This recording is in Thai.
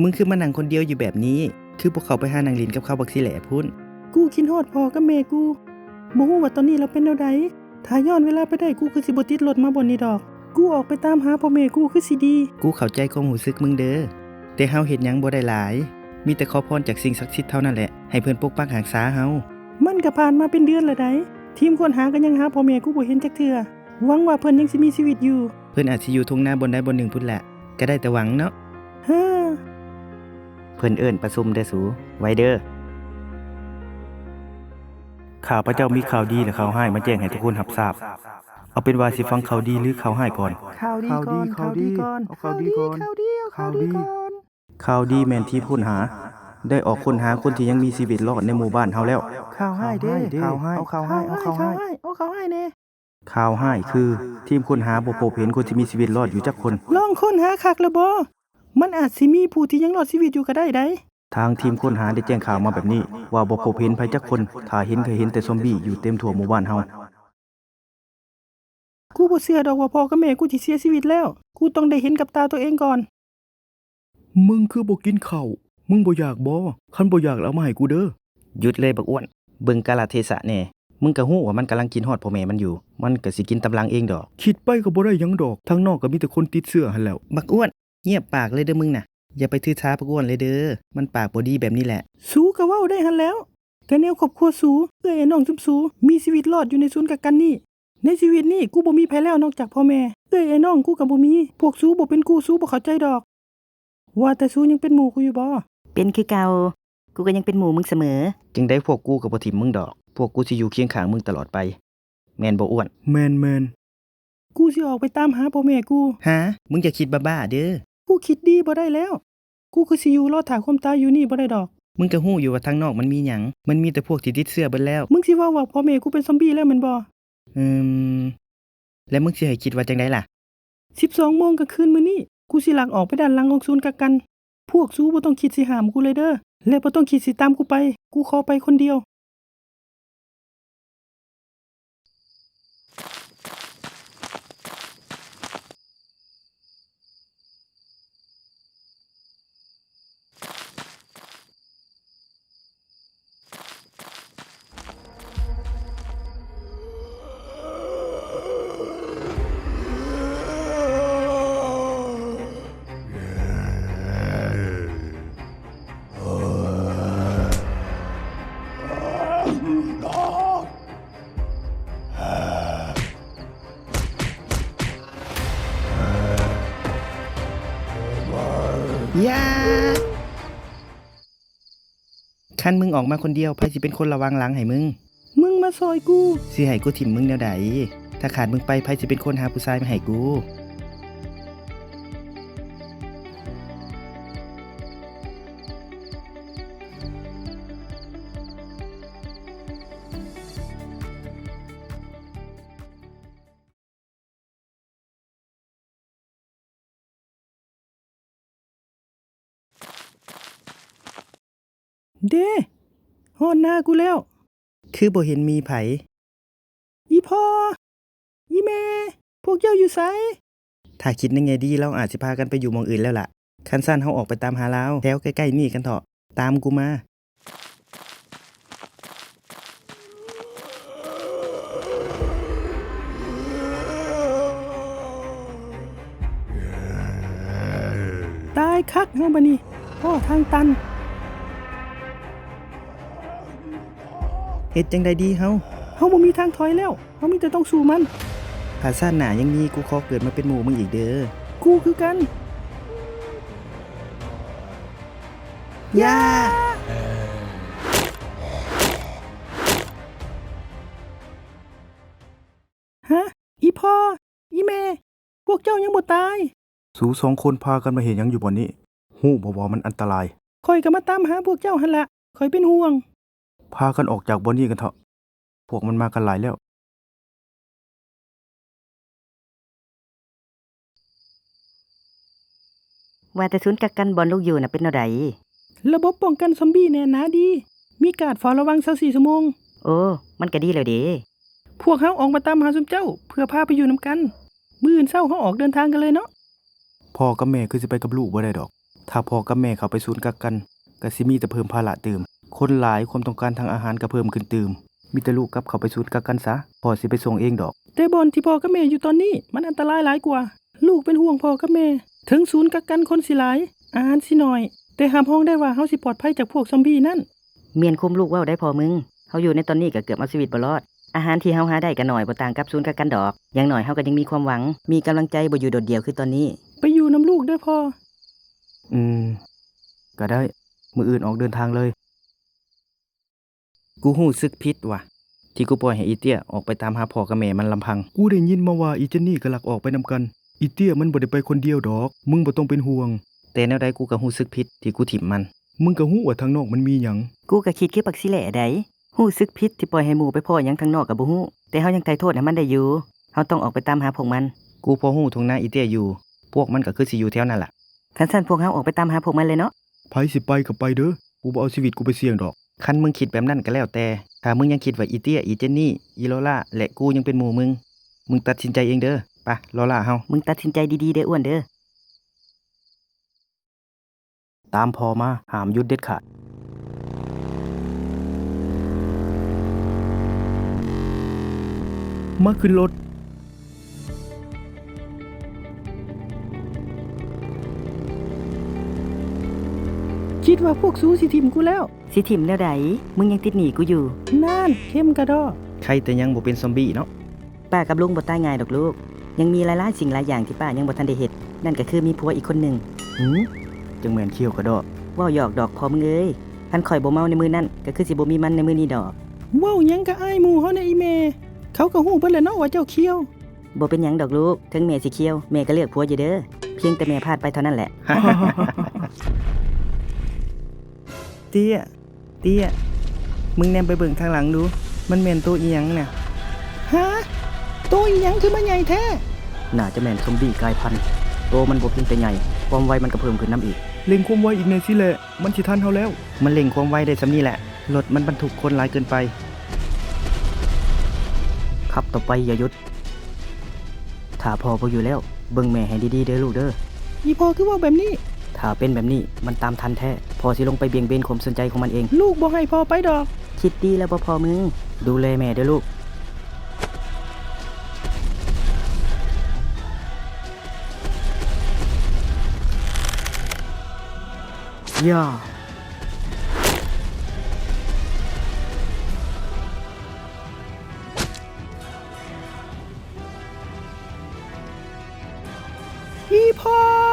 มึงคือมานั่งคนเดียวอยู่แบบนี้คือพวกเขาไปหานางลินกับเขาบักสิแหล่พุ่นกูคิดฮอดพ่อกับแม่กูบ่ฮู้ว่าตอนนี้เราเป็นแนวใดถ้าย้อนเวลาไปได้กูคือสิบ่ติดรถมาบ่นี้ดอกกูออกไปตามหาพ่อแม่กูคือสิดีกูเข้าใจความรู้สึกมึงเด้อแต่เฮาเฮ็ดหยังบ่ได้หลายมีแต่ขอพรจากสิ่งศักดิ์สิทธิ์เท่านั้นแหละให้เพิ่นปกปักรักษาเฮามันก็ผ่านมาเป็นเดือนแล้วได้ทีมค้นหาก็ยังหาพ่อแม่กูบ่เห็นจักเทื่อหวังว่าเพิ่นยังสิมีชีวิตอยู่เพิ่นอาจสิอยู่ทุ่งนาบนใดบนหนึ่งพุ่นแหละก็ได้แต่หวังเนาะเฮ้อเพิ่นเอิ้นประชุมเด้อสูไว้เด้อข้าพเจ้ามีข่าวดีและข่าวร้ายมาแจ้งให้ทุกคนรับทราบเอาเป็นว่าสิฟังข่าวดีหรือข่าวร้ายก่อนข่าวดีก่อนข่าวดีก่อนข่าวดีข่าวดีแม่นที่ค้นหาได้ออกค้นหาคนที่ยังมีชีวิตรอดในหมู่บ้านเฮาแล้วข่าวให้เด้ข่าวให้เอาข่าวให้เอาข่าวให้แน่ ข่าวร้ายคือทีมค้นหาบ่พบเห็นคนที่มีชีวิตรอดอยู่จักคนลองค้นหาคักแล้วบ่มันอาจสิมีผู้ที่ยังรอดชีวิตอยู่ก็ได้ไดทางทีมค้นหาได้แจ้งข่าวมาแบบนี้ว่าบ่พบเห็นไผจักคนถ้าเห็นก็เห็นแต่ซอมบี้อยู่เต็มทั่วหมู่บ้านเฮากูบ่เชื่อดอกว่าพ่อกับแม่กูสิเสียชีวิตแล้วกูต้องได้เห็นกับตาตัวเองก่อนมึงคือบ่กินข้าวมึงบ่อยากบ่คันบ่อยากแล้วเอามาให้กูเด้อหยุดเลยบักอ้วนเบิ่งกาลเทศะแน่มึงก็ฮู้ว่ามันกำลังกินฮอดพ่อแม่มันอยู่มันก็สิกินตำลังเองดอกคิดไปก็บ่ได้หยังดอกทางนอกก็มีแต่คนติดเชื้อหั่นแล้วบักอ้วนเงียบปากเลยเด้อมึงน่ะอย่าไปถือสาบักอ้วนเลยเด้อมันปากบ่ดีแบบนี้แหละสู้ก็เว้าได้หั่นแล้วก็แนวครอบครัวสู้เอ้ยน้องซุมสู้มีชีวิตรอดอยู่ในศูนย์กักกันนี่ในชีวิตนี้กูบ่มีไผแล้วนอกจากพ่อแม่เอ้ยน้องกูก็บ่มีพวกสู้บ่เป็นกูสู้บ่เข้าใจดอกว่าแต่สู้ยังเป็นหมู่กูอยู่บ่เป็นคือเก่ากูก็ยังเป็นหมู่มึงเสมอจึงได้พวกกูก็บ่ถิ้มมึงดอกพวกกูสิอยู่เคียงข้างมึงตลอดไปแม่นบ่อ้วนแม่นกูสิออกไปตามหาพ่อแม่กูฮะมึงอย่าคิดบ้าๆเด้อกูคิดดีบ่ได้แล้วกูคือสิอยู่รอท่าความตายอยู่นี่บ่ได้ดอกมึงก็ฮู้อยู่ว่าทางนอกมันมีหยังมันมีแต่พวกที่ติดเชื้อเบิดแล้วมึงสิว่าพ่อแม่กูเป็นซอมบี้แล้วแม่นบ่แล้วมึงสิให้คิดว่าจังได๋ล่ะ 12 โมงกลางคืนมื้อนี้กูสิลักออกไปด้านหลังของศูนย์กักกันพวกสู้บ่ต้องคิดสิห้ามกูเลยเด้อและบ่ต้องคิดสิตามกูไปกูขอไปคนเดียวอย่าคันมึงออกมาคนเดียวไผสิเป็นคนระวังหลังให้มึงมาซอยกู สิให้กูถิ่มมึงแนวใดถ้าขาดมึงไปไผสิเป็นคนหาผู้ชายมาให้กูเด้ฮอดหน้ากูแล้วคือบ่เห็นมีไผอีพ่ออีแม่พวกเจ้าอยู่ไสถ้าคิดในแง่ดีเราอาจสิพากันไปอยู่หม้องอื่นแล้วล่ะคันซั่นเฮาออกไปตามหาลาวแถวใกล้ๆนี่กันเถาะตามกูมาตายคักเฮาบัดนี้พ่อทางตันเฮ็ดจังไดดีเฮาบ่มีทางถอยแล้วเฮามีแต่ต้องสู้มันถ้าชาติหน้ายังมีกูขอเกิดมาเป็นหมู่มึงอีกเด้อกูคือกันอย่าฮะอีพ่ออีแม่พวกเจ้ายังบ่ตายสูสองคนพากันมาเฮ็ดหยังอยู่บ่นี้ฮู้บ่ว่ามันอันตรายข้อยก็มาตามหาพวกเจ้าหั่นล่ะข้อยเป็นห่วงพากันออกจากบ่นี้กันเถอะพวกมันมากันหลายแล้วว่าแต่ศูนย์กักกันบ่อนลูกอยู่น่ะเป็นแนวใดระบบป้องกันซอมบี้แน่นหนาดีมีการเฝ้าระวัง24 ชั่วโมงโอ้มันก็ดีแล้วเด้พวกเฮาออกมาตามหาซุมเจ้าเพื่อพาไปอยู่นำกันมื้ออื่นเช้าเฮาออกเดินทางกันเลยเนาะพ่อกับแม่คือสิไปกับลูกบ่ได้ดอก ถ้าพ่อกับแม่เขาไปศูนย์กักกันก็สิมีแต่เพิ่มภาระเติมคนหลายความต้องการทางอาหารก็เพิ่มขึ้นเติมมีแต่ลูกกับเขาไปศูนย์กักกันซะพ่อสิไปส่งเองดอก แต่บอนที่พ่อกับแม่อยู่ตอนนี้มันอันตรายหลายกว่า ลูกเป็นห่วงพ่อกับแม่ ถึงศูนย์กักกันคนสิหลายอาหารสิน้อย แต่ห้ามห้องได้ว่าเฮาสิปลอดภัยจากพวกซอมบี้นั่น เมียนคุมลูกเว้าได้พอมึงเฮาอยู่ในตอนนี้ก็เกือบเอาชีวิตบ่รอด อาหารที่เฮาหาได้ก็น้อยบ่ต่างกับศูนย์กักกันดอกอย่างน้อยเฮาก็ยังมีความหวัง มีกำลังใจบ่อยู่โดดเดี่ยวคือตอนนี้ ไปอยู่น้ำลูกเด้อพ่อ ก็ได้มื้ออื่นออกเดินทางเลย กูรู้สึกผิดว่ะที่กูปล่อยให้อีเตี้ยออกไปตามหาพ่อกับแม่มันลำพังกูได้ยินมาว่าอีเจนนี่ก็ลักออกไปนำกันอีเตี้ยมันบ่ได้ไปคนเดียวดอกมึงบ่ต้องเป็นห่วงแต่แนวใดกูก็รู้สึกผิดที่กูถิ่มมันมึงก็ฮู้ว่าทางนอกมันมีหยัง กูก็คิดคือปักสิแหล่ใดฮู้สึกผิดที่ปล่อยให้หมู่ไปพ้อหยังทางนอกก็บ่ฮู้แต่เฮายังไถ่โทษให้มันได้อยู่เฮาต้องออกไปตามหาพวกมัน กูพอฮู้ทงหน้าอีเตี้ยอยู่พวกมันก็คือสิอยู่แถวนั้นล่ะ คันซั่นพวกเฮาออกไปตามหาพวกมันเลยเนาะ ไผสิไปก็ไปเด้อกูบ่เอาชีวิตกูไปเสี่ยงดอกคันมึงคิดแบบนั้นก็แล้วแต่ถ้ามึงยังคิดว่าอีเตี้ยอีเจนนี่อีโลล่าและกูยังเป็นหมู่มึงตัดสินใจเองเด้อไปโลล่าเฮา มึงตัดสินใจดีๆเด้ออ้วนเด้อ ตามพอมาห้ามหยุดเด็ดขาดมาขึ้นรถ คิดว่าพวกซูสิทิมกูแล้ว สิถิ่มแนวใดมึงยังติดหนี้กูอยู่ นั่นเข้มกระดอ ใครแต่ยังบ่เป็นซอมบี้เนาะ ป้ากับลุงบ่ตายง่ายดอกลูก ยังมีหลายๆสิ่งหลายอย่างที่ป้ายังบ่ทันได้เฮ็ดนั่นก็คือมีผัวอีกคนหนึง จังแม่นเขี้ยวกระดอก เว้าหยอกดอกพอมึงเอ้ยคันข่อยบ่เมาในมื้อนั้นก็คือสิบ่มีมันในมื้อนี้ดอก เว้าหยังกะอ้ายหมู่เฮาในะอีแม่เขาก็ฮู้เบิดแหล้วเนาะว่าเจ้าเคี้ยว บ่เป็นหยังดอกลูกถึงแม่สิเคี้ยวแม่ก็เลือกผัวอยู่เด้อเพียงแต่แม่พลาดไปเท่านั้นแหละ เตี้ยมึงแนมไปเบิ่งทางหลังดูมันแม่นตัวอีหยังน่ะ ฮะโตอีหยังคือมันใหญ่แท้ น่าจะแม่นซอมบี้กลายพันธุ์ตัวมันบ่เพียงแต่ใหญ่ความไวมันก็เพิ่มขึ้นนํอีกเร่งความไวอีกแน่สิแหละมันสิทันเฮาแล้วมันเร่งความไวได้ซำนี้แหละรถมันบรรทุกคนหลายเกินไปขับต่อไปอย่าหยุดถ้าพ่อบ่อยู่แล้วเบิ่งแม่ให้ดีๆเด้อลูกเด้อ อีพ่อคือเว่าแบบนี้ ถ้าเป็นแบบนี้มันตามทันแท้พอสิลงไปเบี่ยงเบนความสนใจของมันเอง ลูกบ่ให้พ่อไปดอก คิดดีแล้วบ่พอมึง ดูแลแม่ด้วยลูกย่า อีพ่อ